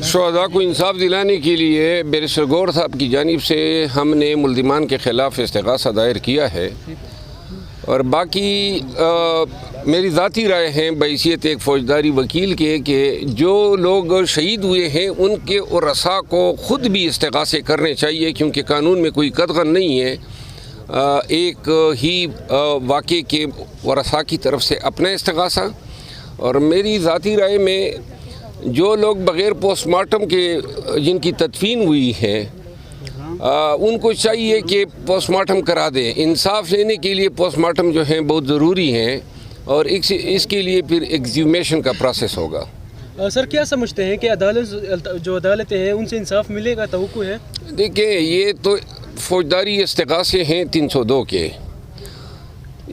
شہداء کو انصاف دلانے کے لیے بیرسٹر گور صاحب کی جانب سے ہم نے ملزمان کے خلاف استغاثہ دائر کیا ہے، اور باقی میری ذاتی رائے ہے بحیثیت ایک فوجداری وکیل کے کہ جو لوگ شہید ہوئے ہیں ان کے ورثاء کو خود بھی استغاثے کرنے چاہیے، کیونکہ قانون میں کوئی قدغن نہیں ہے ایک ہی واقعے کے ورثاء کی طرف سے اپنا استغاثہ۔ اور میری ذاتی رائے میں جو لوگ بغیر پوسٹ مارٹم کے جن کی تدفین ہوئی ہے ان کو چاہیے کہ پوسٹ مارٹم کرا دیں۔ انصاف لینے کے لیے پوسٹ مارٹم جو ہیں بہت ضروری ہیں، اور اس کے لیے پھر ایگزیومیشن کا پروسیس ہوگا۔ سر کیا سمجھتے ہیں کہ عدالتیں ہیں ان سے انصاف ملے گا، توقع ہے؟ دیکھیں، یہ تو فوجداری استغاثے ہیں 302 کے،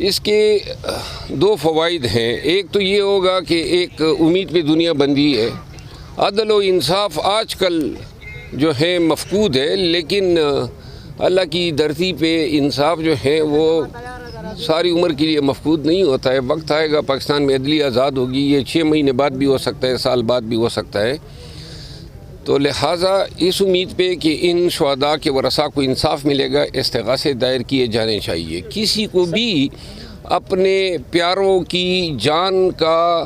اس کے دو فوائد ہیں۔ ایک تو یہ ہوگا کہ ایک امید پہ دنیا بندی ہے۔ عدل و انصاف آج کل جو ہے مفقود ہے، لیکن اللہ کی دھرتی پہ انصاف جو ہے وہ ساری عمر کے لیے مفقود نہیں ہوتا ہے۔ وقت آئے گا پاکستان میں عدلیہ آزاد ہوگی، یہ 6 مہینے بعد بھی ہو سکتا ہے، سال بعد بھی ہو سکتا ہے۔ تو لہٰذا اس امید پہ کہ ان شہداء کے ورثاء کو انصاف ملے گا، استغاثے دائر کیے جانے چاہیے۔ کسی کو بھی اپنے پیاروں کی جان کا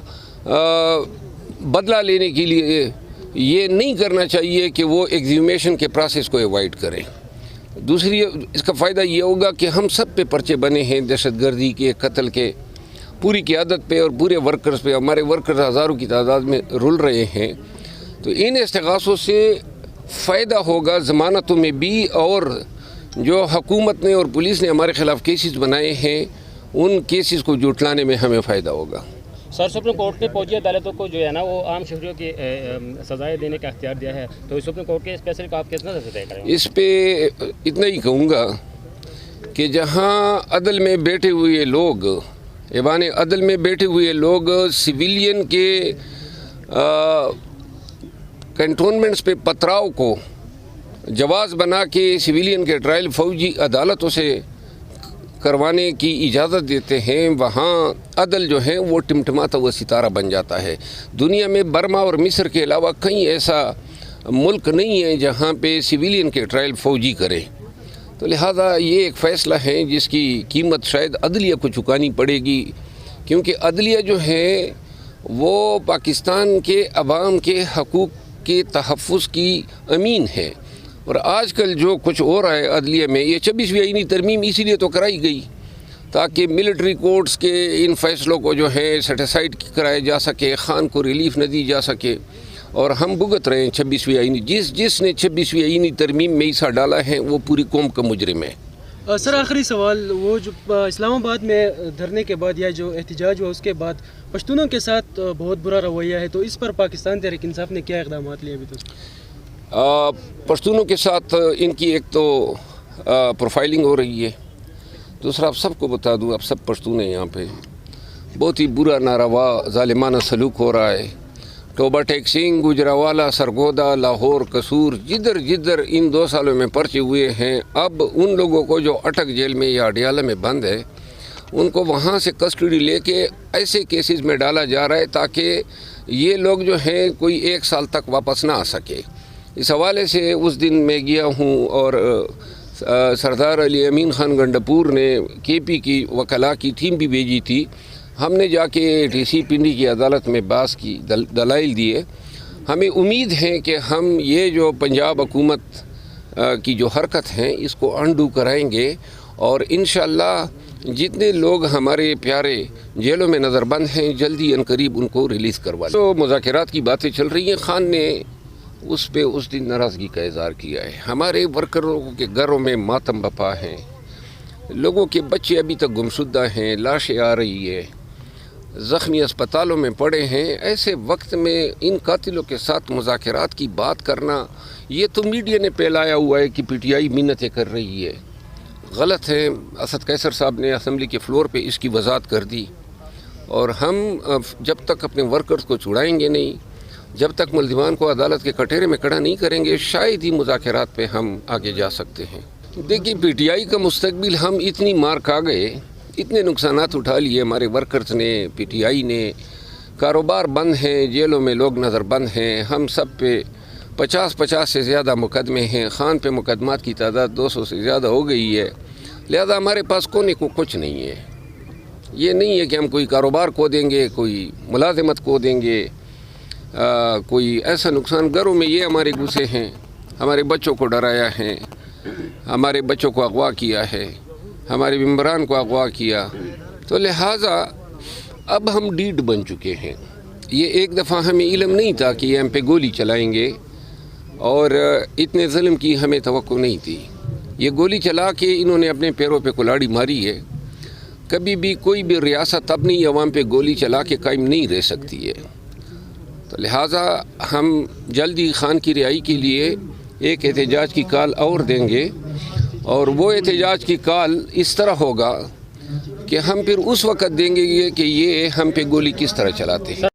بدلہ لینے کے لیے یہ نہیں کرنا چاہیے کہ وہ ایگزیومیشن کے پروسیس کو ایوائڈ کریں۔ دوسری اس کا فائدہ یہ ہوگا کہ ہم سب پہ پرچے بنے ہیں دہشت گردی کے، قتل کے، پوری قیادت پہ اور پورے ورکرز پہ۔ ہمارے ورکرز ہزاروں کی تعداد میں رل رہے ہیں، تو ان استغاثوں سے فائدہ ہوگا ضمانتوں میں بھی، اور جو حکومت نے اور پولیس نے ہمارے خلاف کیسز بنائے ہیں ان کیسز کو جھٹلانے میں ہمیں فائدہ ہوگا۔ سر سپریم کورٹ نے فوجی عدالتوں کو جو ہے نا وہ عام شہریوں کی سزائیں دینے کا اختیار دیا ہے، تو سپریم کورٹ کے اس فیصلے کا آپ کس نظر سے طے کریں گے؟ اس پہ اتنا ہی کہوں گا کہ جہاں عدل میں بیٹھے ہوئے لوگ، ایوان عدل میں بیٹھے ہوئے لوگ سویلین کے کنٹونمنٹس پہ پتھراؤ کو جواز بنا کے سویلین کے ٹرائل فوجی عدالتوں سے کروانے کی اجازت دیتے ہیں، وہاں عدل جو ہے وہ ٹمٹماتا ہوا ستارہ بن جاتا ہے۔ دنیا میں برما اور مصر کے علاوہ کہیں ایسا ملک نہیں ہے جہاں پہ سویلین کے ٹرائل فوجی کرے۔ تو لہٰذا یہ ایک فیصلہ ہے جس کی قیمت شاید عدلیہ کو چکانی پڑے گی، کیونکہ عدلیہ جو ہے وہ پاکستان کے عوام کے حقوق کے تحفظ کی امین ہے۔ اور آج کل جو کچھ ہو رہا ہے عدلیہ میں، یہ 26ویں آئینی ترمیم اسی لیے تو کرائی گئی تاکہ ملٹری کورٹس کے ان فیصلوں کو جو ہے سیٹیسائڈ کرایا جا سکے، خان کو ریلیف نہ دی جا سکے، اور ہم بھگت رہے ہیں 26ویں آئینی۔ جس نے 26ویں آئینی ترمیم میں حصہ ڈالا ہے وہ پوری قوم کا مجرم ہے۔ سر آخری سوال، وہ جو اسلام آباد میں دھرنے کے بعد یا جو احتجاج ہوا اس کے بعد پشتونوں کے ساتھ بہت برا رویہ ہے، تو اس پر پاکستان تحریک انصاف نے کیا اقدامات لیے ابھی تک؟ پشتونوں کے ساتھ ان کی ایک تو پروفائلنگ ہو رہی ہے، دوسرا آپ سب کو بتا دوں، آپ سب پشتون ہیں یہاں پہ، بہت ہی برا ناروا ظالمانہ سلوک ہو رہا ہے۔ ٹوبہ ٹیک سنگھ، گجراوالا، سرگودا، لاہور، قصور، جدھر جدھر ان 2 سالوں میں پرچے ہوئے ہیں، اب ان لوگوں کو جو اٹک جیل میں یا اڈیالہ میں بند ہے ان کو وہاں سے کسٹڈی لے کے ایسے کیسز میں ڈالا جا رہا ہے تاکہ یہ لوگ جو ہیں کوئی 1 سال تک واپس نہ آ سکے۔ اس حوالے سے اس دن میں گیا ہوں اور سردار علی امین خان گنڈپور نے کے پی کی وکلاء کی ٹیم بھی بھیجی تھی۔ ہم نے جا کے ڈی سی پنڈی کی عدالت میں بحث کی، دلائل دیے۔ ہمیں امید ہے کہ ہم یہ جو پنجاب حکومت کی جو حرکت ہیں اس کو انڈو کرائیں گے، اور انشاءاللہ جتنے لوگ ہمارے پیارے جیلوں میں نظر بند ہیں جلدی ان قریب ان کو ریلیز کروا لیں۔ تو مذاکرات کی باتیں چل رہی ہیں، خان نے اس پہ اس دن ناراضگی کا اظہار کیا ہے۔ ہمارے ورکروں کے گھروں میں ماتم بپا ہیں، لوگوں کے بچے ابھی تک گمشدہ ہیں، لاشیں آ رہی ہے، زخمی اسپتالوں میں پڑے ہیں۔ ایسے وقت میں ان قاتلوں کے ساتھ مذاکرات کی بات کرنا، یہ تو میڈیا نے پھیلایا ہوا ہے کہ پی ٹی آئی منتیں کر رہی ہے، غلط ہے۔ اسد قیصر صاحب نے اسمبلی کے فلور پہ اس کی وضاحت کر دی، اور ہم جب تک اپنے ورکرز کو چھڑائیں گے نہیں، جب تک ملزمان کو عدالت کے کٹہرے میں کھڑا نہیں کریں گے، شاید ہی مذاکرات پہ ہم آگے جا سکتے ہیں۔ دیکھیے، پی ٹی آئی کا مستقبل، ہم اتنی مار کھا گئے، اتنے نقصانات اٹھا لیے ہمارے ورکرز نے، پی ٹی آئی نے، کاروبار بند ہیں، جیلوں میں لوگ نظر بند ہیں، ہم سب پہ 50 سے زیادہ مقدمے ہیں، خان پہ مقدمات کی تعداد 200 سے زیادہ ہو گئی ہے، لہذا ہمارے پاس کونے کو کچھ نہیں ہے۔ یہ نہیں ہے کہ ہم کوئی کاروبار کھو دیں گے، کوئی ملازمت کھو دیں گے، کوئی ایسا نقصان۔ گھروں میں یہ ہمارے گھسے ہیں، ہمارے بچوں کو ڈرایا ہے، ہمارے بچوں کو اغوا کیا ہے، ہمارے ممبران کو اغوا کیا، تو لہٰذا اب ہم ڈیڈ بن چکے ہیں۔ یہ ایک دفعہ ہمیں علم نہیں تھا کہ یہ ہم پہ گولی چلائیں گے، اور اتنے ظلم کی ہمیں توقع نہیں تھی۔ یہ گولی چلا کے انہوں نے اپنے پیروں پہ کلاڑی ماری ہے۔ کبھی بھی کوئی بھی ریاست اپنی عوام پہ گولی چلا کے قائم نہیں رہ سکتی ہے، تو لہٰذا ہم جلدی خان کی رہائی کے لیے ایک احتجاج کی کال اور دیں گے، اور وہ احتجاج کی کال اس طرح ہوگا کہ ہم پھر اس وقت دیں گے کہ یہ ہم پہ گولی کس طرح چلاتے ہیں۔